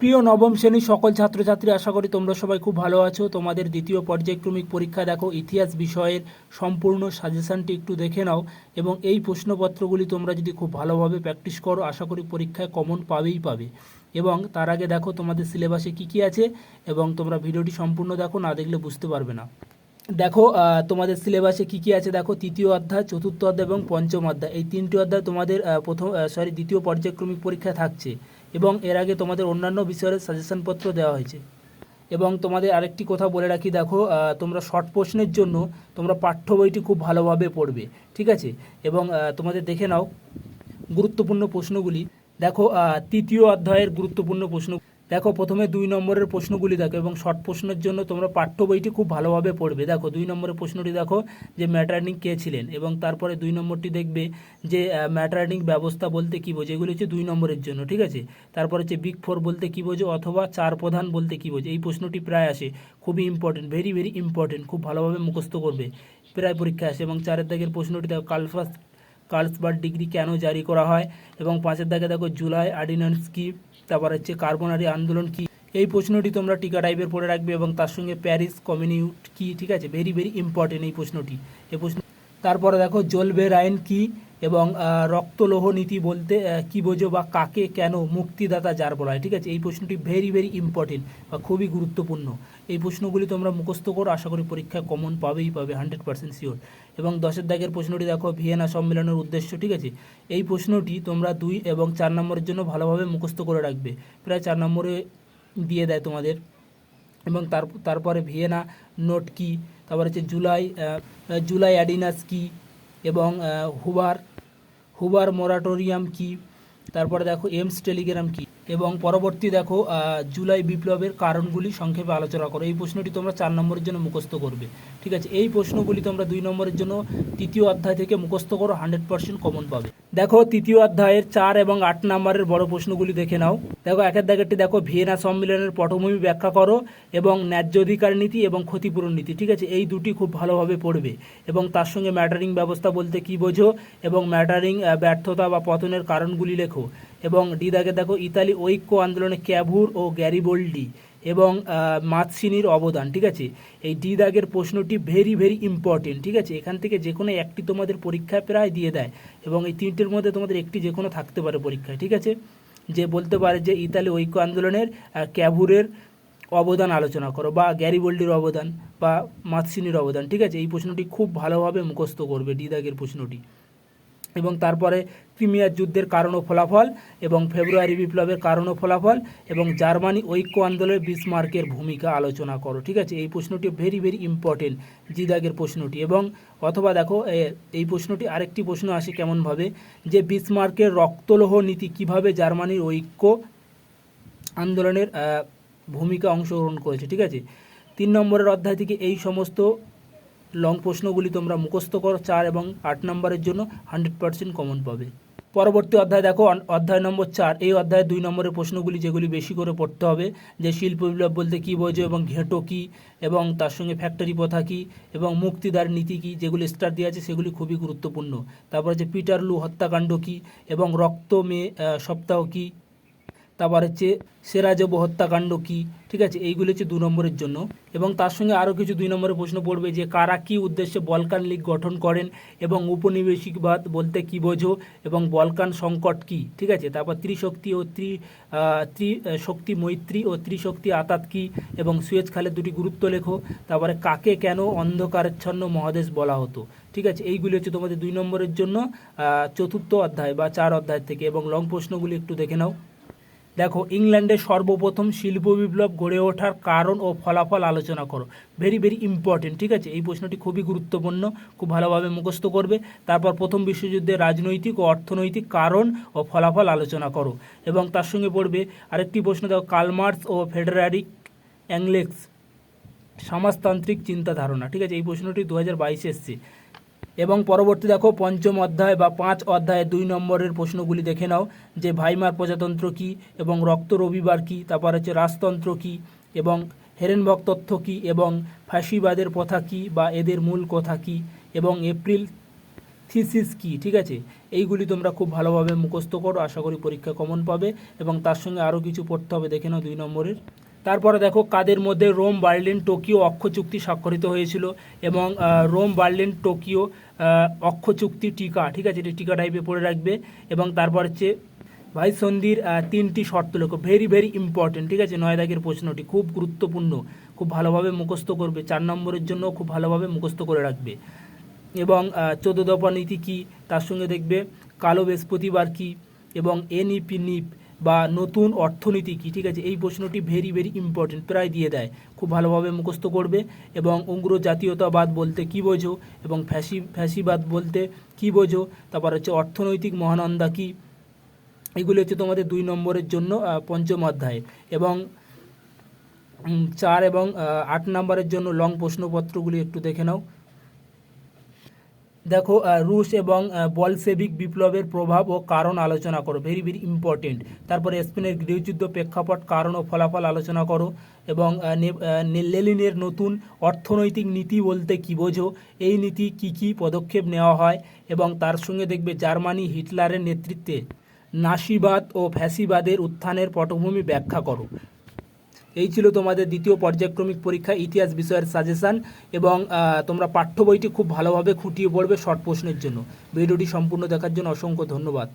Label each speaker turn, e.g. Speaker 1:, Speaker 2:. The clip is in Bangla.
Speaker 1: প্রিয় নবম শ্রেণীর সকল ছাত্রছাত্রী, আশা করি তোমরা সবাই খুব ভালো আছো। তোমাদের দ্বিতীয় পর্যায়ক্রমিক পরীক্ষা দেখো ইতিহাস বিষয়ের সম্পূর্ণ সাজেশনটি একটু দেখে নাও এবং এই প্রশ্নপত্রগুলি তোমরা যদি খুব ভালোভাবে প্র্যাকটিস করো, আশা করি পরীক্ষায় কমন পাবে। এবং তার আগে দেখো তোমাদের সিলেবাসে কি আছে এবং তোমরা ভিডিওটি সম্পূর্ণ দেখো, না দেখলে বুঝতে পারবে না। দেখো তোমাদের সিলেবাসে কি আছে দেখো, তৃতীয় অধ্যায়, চতুর্থ অধ্যায় এবং পঞ্চম অধ্যায়, এই তিনটি অধ্যায় তোমাদের দ্বিতীয় পর্যায়ক্রমিক পরীক্ষা থাকছে এবং এর আগে তোমাদের অন্যান্য বিষয়ের সাজেশনপত্র দেওয়া হয়েছে। এবং তোমাদের আরেকটি কথা বলে রাখি, দেখো তোমরা শর্ট প্রশ্নের জন্য তোমরা পাঠ্য বইটি খুব ভালোভাবে পড়বে, ঠিক আছে। এবং তোমাদের দেখে নাও গুরুত্বপূর্ণ প্রশ্নগুলি। দেখো তৃতীয় অধ্যায়ের গুরুত্বপূর্ণ প্রশ্ন দেখো, প্রথমে 2 নম্বরের প্রশ্নগুলি দেখো এবং শর্ট প্রশ্নের জন্য তোমরা পাঠ্য বইটি খুব ভালোভাবে পড়বে। দেখো 2 নম্বরের প্রশ্নটি দেখো যে ম্যাটারনিং কে ছিলেন, এবং তারপরে 2 নম্বরটি দেখবে যে ম্যাটারনিং ব্যবস্থা বলতে কী বোঝে, এগুলি হচ্ছে 2 নম্বরের জন্য, ঠিক আছে। তারপরে হচ্ছে বিগ 4 বলতে কী বোঝো, অথবা 4 প্রধান বলতে কী বোঝে। এই প্রশ্নটি প্রায় আসে, খুবই ইম্পর্টেন্ট, ভেরি ইম্পর্টেন্ট, খুব ভালোভাবে মুখস্থ করবে, প্রায় পরীক্ষায় আসে। এবং 4 দাগের প্রশ্নটি দেখো কার্লসবার্গ ডিগ্রি কেন জারি করা হয়, এবং 5 দাগে দেখো জুলাই অর্ডিন্যান্স কী, তারপর হচ্ছে কার্বনারি আন্দোলন কি। এই প্রশ্নটি তোমরা টিকা টাইপের পড়ে রাখবে, এবং তার সঙ্গে প্যারিস কমিউনিউট কি, ঠিক আছে, ভেরি ইম্পর্টেন্ট এই প্রশ্নটি। তারপরে দেখো জলবের আইন কি, এবং রক্তলোহ নীতি বলতে কি বোঝো, বা কাকে কেন মুক্তিদাতা যার বলা হয়, ঠিক আছে। এই প্রশ্নটি ভেরি ইম্পর্টেন্ট বা খুবই গুরুত্বপূর্ণ। এই প্রশ্নগুলি তোমরা মুখস্থ করো, আশা করি পরীক্ষায় কমন পাবে 100% শিওর। এবং 10 দাগের প্রশ্নটি দেখো ভিয়েনা সম্মেলনের উদ্দেশ্য, ঠিক আছে। এই প্রশ্নটি তোমরা 2 এবং 4 নম্বরের জন্য ভালোভাবে মুখস্থ করে রাখবে, প্রায় 4 নম্বরে দিয়ে দেয় তোমাদের। এবং তারপরে ভিয়েনা নোট কি, তারপরে হচ্ছে জুলাই অ্যাডিনাস কি, এবং হুবার মোরাটোরিয়াম কি, তারপরে দেখো এমস টেলিগ্রাম কি, এবং পরবর্তী দেখো জুলাই বিপ্লবের কারণগুলি সংক্ষেপে আলোচনা করো। এই প্রশ্নটি তোমরা 4 নম্বরের জন্য মুখস্থ করবে, ঠিক আছে। এই প্রশ্নগুলি তোমরা 2 নম্বরের জন্য তৃতীয় অধ্যায় থেকে মুখস্থ করো, 100% কমন পাবে। দেখো তৃতীয় অধ্যায়ের 4 এবং 8 নম্বরের বড় প্রশ্নগুলি দেখে নাও। দেখো 1 দাগেরটি দেখো ভিয়েনা সম্মেলনের পটভূমি ব্যাখ্যা করো, এবং ন্যায্য অধিকার নীতি এবং ক্ষতিপূরণ নীতি, ঠিক আছে। এই দুটি খুব ভালোভাবে পড়বে, এবং তার সঙ্গে ম্যাটারিং ব্যবস্থা বলতে কী বোঝো, এবং ম্যাটারিং ব্যর্থতা বা পতনের কারণগুলি লেখো। এবং ডি দাগে দেখো ইতালি ঐক্য আন্দোলনে ক্যাভুর ও গ্যারিবোল্ডি এবং মাতসিনির অবদান, ঠিক আছে। এই ডি দাগের প্রশ্নটি ভেরি ইম্পর্টেন্ট, ঠিক আছে। এখান থেকে যে কোনো একটি তোমাদের পরীক্ষায় প্রায় দিয়ে দেয়, এবং এই তিনটের মধ্যে তোমাদের একটি যে কোনো থাকতে পারে পরীক্ষায়, ঠিক আছে। যে বলতে পারে যে ইতালি ঐক্য আন্দোলনের ক্যাভুরের অবদান আলোচনা করো, বা গ্যারিবোল্ডির অবদান, বা মাতসিনির অবদান, ঠিক আছে। এই প্রশ্নটি খুব ভালোভাবে মুখস্থ করবে, ডি দাগের প্রশ্নটি। এবং তারপরে ক্রিমিয়ার যুদ্ধের কারণ ও ফলাফল, এবং ফেব্রুয়ারি বিপ্লবের কারণ ও ফলাফল, এবং জার্মানি ঐক্য আন্দোলনে বিসমার্কের ভূমিকা আলোচনা করো, ঠিক আছে। এই প্রশ্নটি ভেরি ইম্পর্টেন্ট, জি দাগের প্রশ্নটি। এবং অথবা দেখো এই প্রশ্নটি আরেকটি প্রশ্ন আসে কেমনভাবে, যে বিসমার্কের রক্তলোহ নীতি কিভাবে জার্মানির ঐক্য আন্দোলনের ভূমিকা অংশগ্রহণ করেছে, ঠিক আছে। 3 নম্বরের অধ্যায় থেকে এই সমস্ত লং প্রশ্নগুলি তোমরা মুখস্থ করো, 4 এবং 8 নম্বরের জন্য 100% কমন পাবে। পরবর্তী অধ্যায় দেখো অধ্যায় নম্বর 4। এই অধ্যায়ে 2 নম্বরের প্রশ্নগুলি যেগুলি বেশি করে পড়তে হবে, যে শিল্প বিপ্লব বলতে কী বোঝো, এবং ঘেঁটো কী, এবং তার সঙ্গে ফ্যাক্টরি প্রথা কী, এবং মুক্তিদার নীতি কী, যেগুলি স্টার দিয়ে আছে সেগুলি খুবই গুরুত্বপূর্ণ। তারপর হচ্ছে পিটারলু হত্যাকাণ্ড কী, এবং রক্ত মে সপ্তাহ কী, তারপর হচ্ছে সেরাজেভো হত্যাকাণ্ড কী, ঠিক আছে। এইগুলি হচ্ছে 2 নম্বরের জন্য। এবং তার সঙ্গে আরও কিছু 2 নম্বরের প্রশ্ন পড়বে, যে কারা কী উদ্দেশ্যে বলকান লীগ গঠন করেন, এবং উপনিবেশিকবাদ বলতে কী বোঝো, এবং বলকান সংকট কী, ঠিক আছে। তারপর ত্রিশক্তি ও ত্রিশক্তি মৈত্রী ও ত্রিশক্তি আতাত কী, এবং সুয়েজ খালের দুটি গুরুত্ব লেখো। তারপরে কাকে কেন অন্ধকারাচ্ছন্ন মহাদেশ বলা হতো, ঠিক আছে। এইগুলি হচ্ছে তোমাদের 2 নম্বরের জন্য চতুর্থ অধ্যায় বা 4 অধ্যায় থেকে। এবং লং প্রশ্নগুলি একটু দেখে নাও। দেখো ইংল্যান্ডে সর্বপ্রথম শিল্প বিপ্লব গড়ে ওঠার কারণ ও ফলাফল আলোচনা করো, ভেরি ইম্পর্টেন্ট, ঠিক আছে। এই প্রশ্নটি খুবই গুরুত্বপূর্ণ, খুব ভালোভাবে মুখস্থ করবে। তারপর প্রথম বিশ্বযুদ্ধের রাজনৈতিক ও অর্থনৈতিক কারণ ও ফলাফল আলোচনা করো। এবং তার সঙ্গে পড়বে আরেকটি প্রশ্ন, দেখো কার্ল মার্কস ও ফ্রেডেরিক এঙ্গেলস সমাজতান্ত্রিক চিন্তা ধারণা, ঠিক আছে। এই প্রশ্নটি 2022 এসছে। এবং পরবর্তী দেখো পঞ্চম অধ্যায় বা 5 অধ্যায়ে 2 নম্বরের প্রশ্নগুলি দেখে নাও, যে ভাইমার প্রজাতন্ত্র কী, এবং রক্ত রবিবার কী, তারপর হচ্ছে রাজতন্ত্র কী, এবং হেরেনবগ তথ্য কী, এবং ফ্যাসিবাদের প্রথা কী বা এদের মূল কথা কী, এবং এপ্রিল থিসিস কি, ঠিক আছে, এইগুলি তোমরা খুব ভালোভাবে মুখস্থ করো, আশা করি পরীক্ষা কমন পাবে। এবং তার সঙ্গে আরও কিছু পড়তে হবে, দেখে নাও 2 নম্বরের। তারপরে দেখো কাদের মধ্যে রোম বার্লিন টোকিও অক্ষ চুক্তি স্বাক্ষরিত হয়েছিল, এবং রোম বার্লিন টোকিও অক্ষ চুক্তি টিকা, ঠিক আছে, এটা টিকা টাইপে পড়ে রাখবে। এবং তারপর হচ্ছে ভাই সন্ধির 3টি শর্ত লেখো, ভেরি ভেরি ইম্পর্টেন্ট, ঠিক আছে, 9 দাগের প্রশ্নটি খুব গুরুত্বপূর্ণ, খুব ভালোভাবে মুখস্থ করবে, 4 নম্বরের জন্য খুব ভালোভাবে মুখস্থ করে রাখবে। এবং 14 দফা নীতি কী, তার সঙ্গে দেখবে কালো বৃহস্পতিবার কী, এবং এনইপি নিপ বা নতুন অর্থনীতি কী, ঠিক আছে, এই প্রশ্নটি ভেরি ভেরি ইম্পর্টেন্ট, প্রায় দিয়ে দেয়, খুব ভালোভাবে মুখস্থ করবে। এবং উগ্র জাতীয়তাবাদ বলতে কী বোঝো, এবং ফ্যাসিবাদ বলতে কী বোঝো, তারপর হচ্ছে অর্থনৈতিক মহানন্দা কী, এগুলি হচ্ছে তোমাদের 2 নম্বরের জন্য পঞ্চম অধ্যায়ে। এবং 4 এবং 8 নম্বরের জন্য লং প্রশ্নপত্রগুলি একটু দেখে নাও। দেখো রুশ এবং বলশেভিক বিপ্লবের প্রভাব ও কারণ আলোচনা করো, ভেরি ভেরি ইম্পর্টেন্ট। তারপরে স্পেনের গৃহযুদ্ধ প্রেক্ষাপট, কারণ ও ফলাফল আলোচনা করো। এবং লেনিনের নতুন অর্থনৈতিক নীতি বলতে কী বোঝো, এই নীতি কী কী পদক্ষেপ নেওয়া হয়। এবং তার সঙ্গে দেখবে জার্মানি হিটলারের নেতৃত্বে নাসিবাদ ও ফ্যাসিবাদের উত্থানের পটভূমি ব্যাখ্যা করো। এই ছিল তোমাদের দ্বিতীয় পর্যায়ক্রমিক পরীক্ষা ইতিহাস বিষয়ের সাজেশান। এবং তোমরা পাঠ্য বইটি খুব ভালোভাবে খুঁটিয়ে পড়বে শর্ট প্রশ্নের জন্য। ভিডিওটি সম্পূর্ণ দেখার জন্য অসংখ্য ধন্যবাদ।